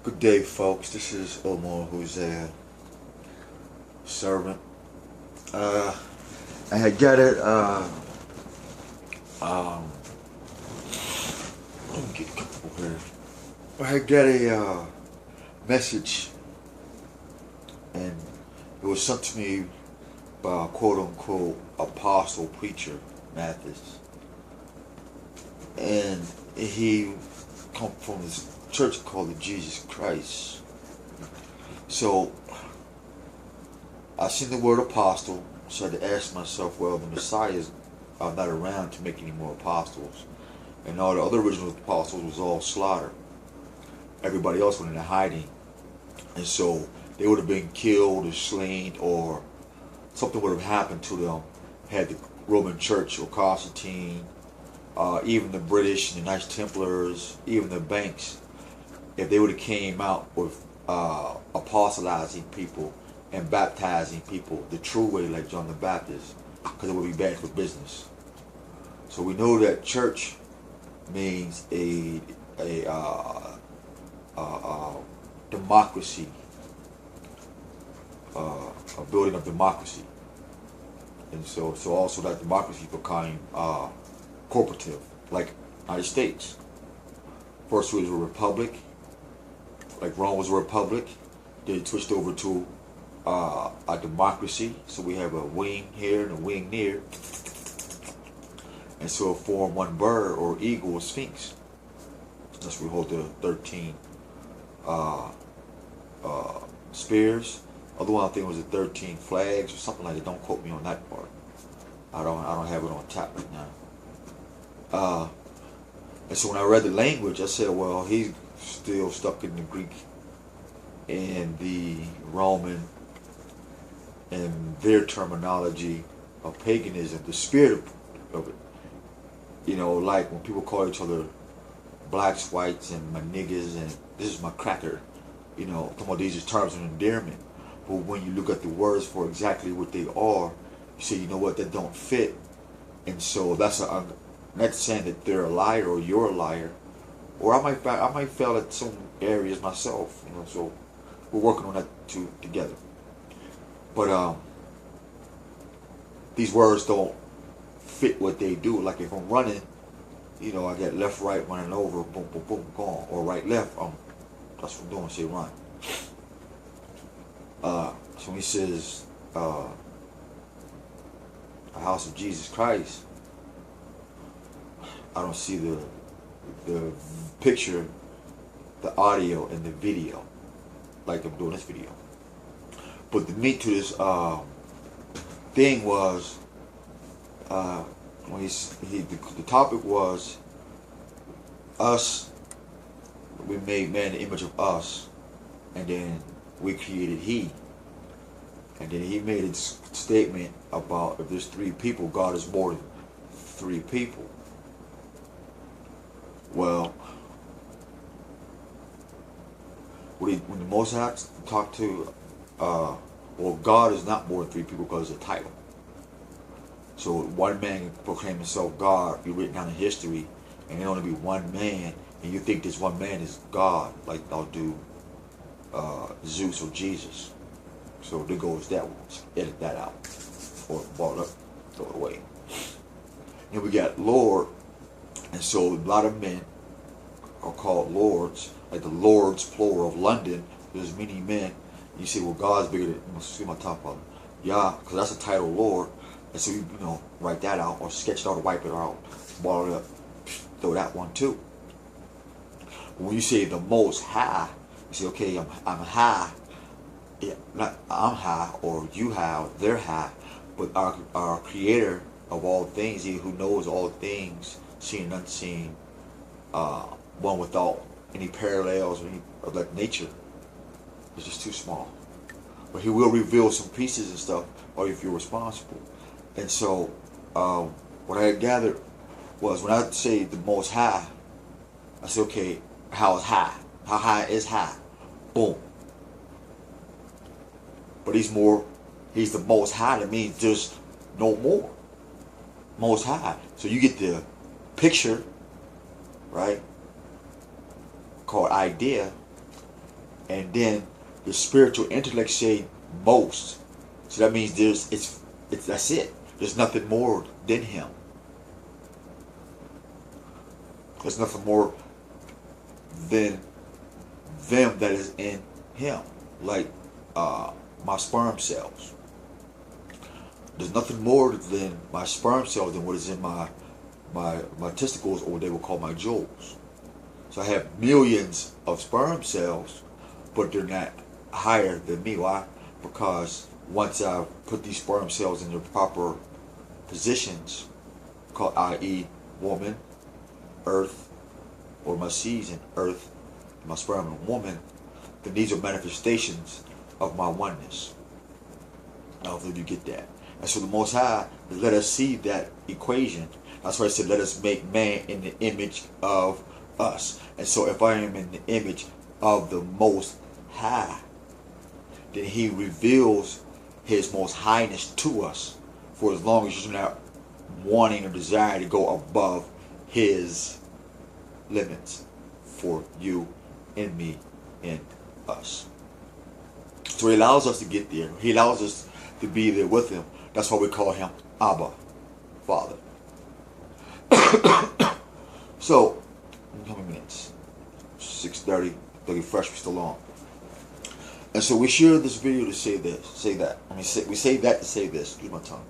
Good day, folks. This is Omar, who's a servant. I had got it. Um, Let me get comfortable here. I had got a message, and it was sent to me by a quote-unquote apostle preacher, Mathis, and he come from this church called the Jesus Christ. So I seen the word apostle, so I had to ask myself, well, the Messiah's not around to make any more apostles, and all the other original apostles was all slaughtered. Everybody else went into hiding, and so they would have been killed or slain, or something would have happened to them had the Roman Church or Constantine, even the British and the Knights Templars, even the banks, if they would have came out with apostolizing people and baptizing people the true way, like John the Baptist, because it would be bad for business. So we know that church means a democracy, a building of democracy, and so also that democracy became corporative, like United States. First it was a republic, like Rome was a republic. Then it switched over to a democracy. So we have a wing here and a wing there, and so it formed one bird or eagle or sphinx. Thus we hold the 13 spears. Other one I think was the 13 flags or something like that. Don't quote me on that part. I don't have it on tap right now. And so when I read the language, I said, well, he's still stuck in the Greek and the Roman and their terminology of paganism, the spirit of it. You know, like when people call each other blacks, whites, and my niggas, and this is my cracker. You know, talking about these are terms of endearment. But when you look at the words for exactly what they are, you say, you know what, that don't fit. And so that's not saying that they're a liar or you're a liar, or I might fail at some areas myself. You know, so we're working on that together. But these words don't fit what they do. Like if I'm running, you know, I got left, right, running over, boom, boom, boom, gone, or right, left. That's what I'm doing. Say run. So when he says the house of Jesus Christ, I don't see the picture, the audio, and the video like I'm doing this video. But the meat to this thing was when the topic was us. We made man in the image of us, and then we created he. And then he made a statement about if there's three people, God is more than three people. Well, when the Most High talked to, well, God is not more than three people because it's a title. So one man can proclaim himself God, be written down in history, and there only be one man, and you think this one man is God, like I'll do Zeus or Jesus. So there goes that one. Edit that out, or ball up, throw it away. And we got Lord, and so a lot of men are called lords, like the lords plural of London. There's many men. You say, well, God's bigger than. See my top of it. Yeah, because that's a title, Lord. And so you know, write that out or sketch it out or wipe it out, ball it up, throw that one too. When you say the Most High, you say, okay, I'm high. Yeah, not I'm high or you high or they're high, but our Creator of all things, He who knows all things, seen and unseen, one without any parallels or any of that nature, is just too small. But He will reveal some pieces and stuff, or if you're responsible. And so, what I had gathered was when I say the Most High, I say, okay, how is high? How high is high? Boom. But He's the Most High. That means there's no more. Most High. So you get the picture, right? Called idea. and then the spiritual intellect say most. So that means it's that's it. There's nothing more than him. There's nothing more than them that is in him. Like my sperm cells. There's nothing more than my sperm cells than what is in my testicles, or what they will call my jewels. So I have millions of sperm cells, but they're not higher than me. Why? Because once I put these sperm cells in their proper positions, called i.e. woman, earth, or my seeds in earth, my sperm in woman, then these are manifestations of my oneness. I don't think you get that. And so the Most High, let us see that equation. That's why I said, let us make man in the image of us. And so if I am in the image of the Most High, then he reveals his Most Highness to us, for as long as you're not wanting or desire to go above his limits for you and me and us. So he allows us to get there. He allows us to be there with him. That's why we call him Abba, Father. So, how many minutes? 6:30. Looking fresh, we're still on. And so we share this video to say this, say that. We say that to say this. Excuse my tongue.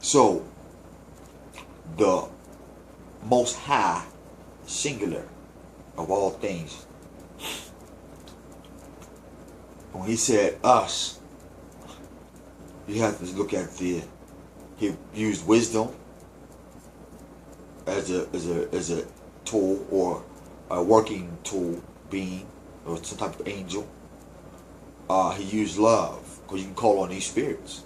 So, the Most High, singular of all things, when he said us, you have to look at he used wisdom as a tool, or a working tool, being, or some type of angel. He used love, because you can call on these spirits.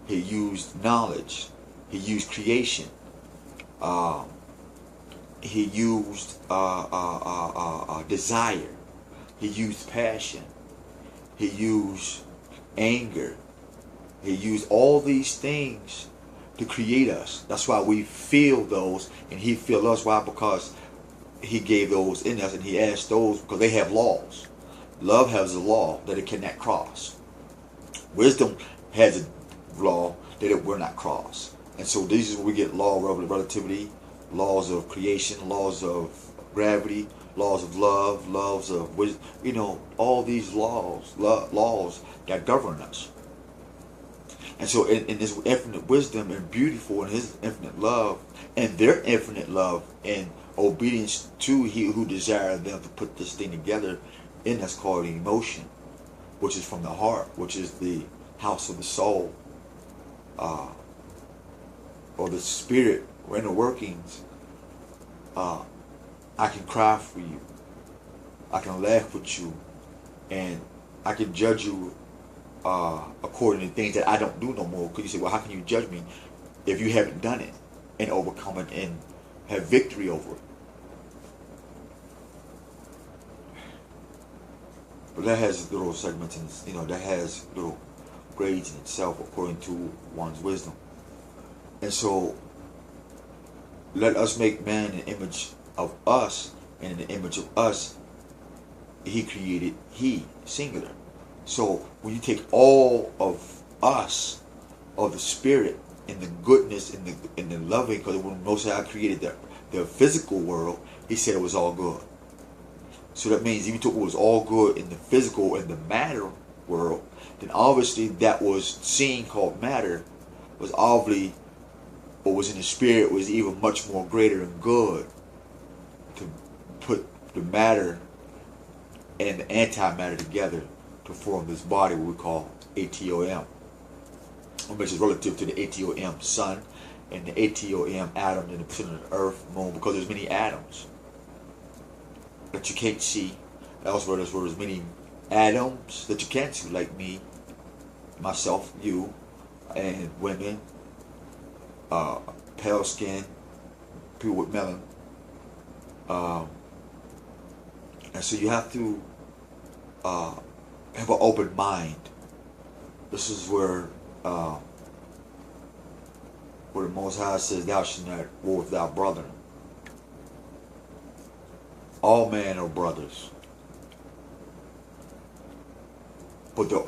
He used knowledge. He used creation. He used desire. He used passion. He used anger. He used all these things to create us. That's why we feel those, and he feel us. Why? Because he gave those in us, and he asked those because they have laws. Love has a law that it cannot cross. Wisdom has a law that it will not cross. And so these is where we get law of relativity, laws of creation, laws of gravity, laws of love, laws of wisdom. You know, all these laws that govern us. And so in this infinite wisdom and beautiful, and his infinite love, and their infinite love and obedience to he who desired them to put this thing together, in that's called emotion, which is from the heart, which is the house of the soul, or the spirit, or inner workings. I can cry for you, I can laugh with you, and I can judge you according to things that I don't do no more. Because you say, well, how can you judge me if you haven't done it and overcome it and have victory over it? But that has little segments, and you know, that has little grades in itself according to one's wisdom. And so let us make man in the image of us, and in the image of us he created he, singular. So when you take all of us, of the spirit and the goodness and the loving, because when Most High created the physical world, he said it was all good. So that means if you took what was all good in the physical and the matter world, then obviously that was seen called matter was obviously what was in the spirit was even much more greater and good, to put the matter and the antimatter together to form this body, what we call ATOM, which is relative to the ATOM sun and the ATOM atom in the center of the earth, moon, because there's many atoms that you can't see. Elsewhere there's many atoms that you can't see, like me, myself, you, and women, pale skin, people with melon. And so you have to have an open mind. This is where the Most High says, thou shalt not war with thy brother. All men are brothers. but they're all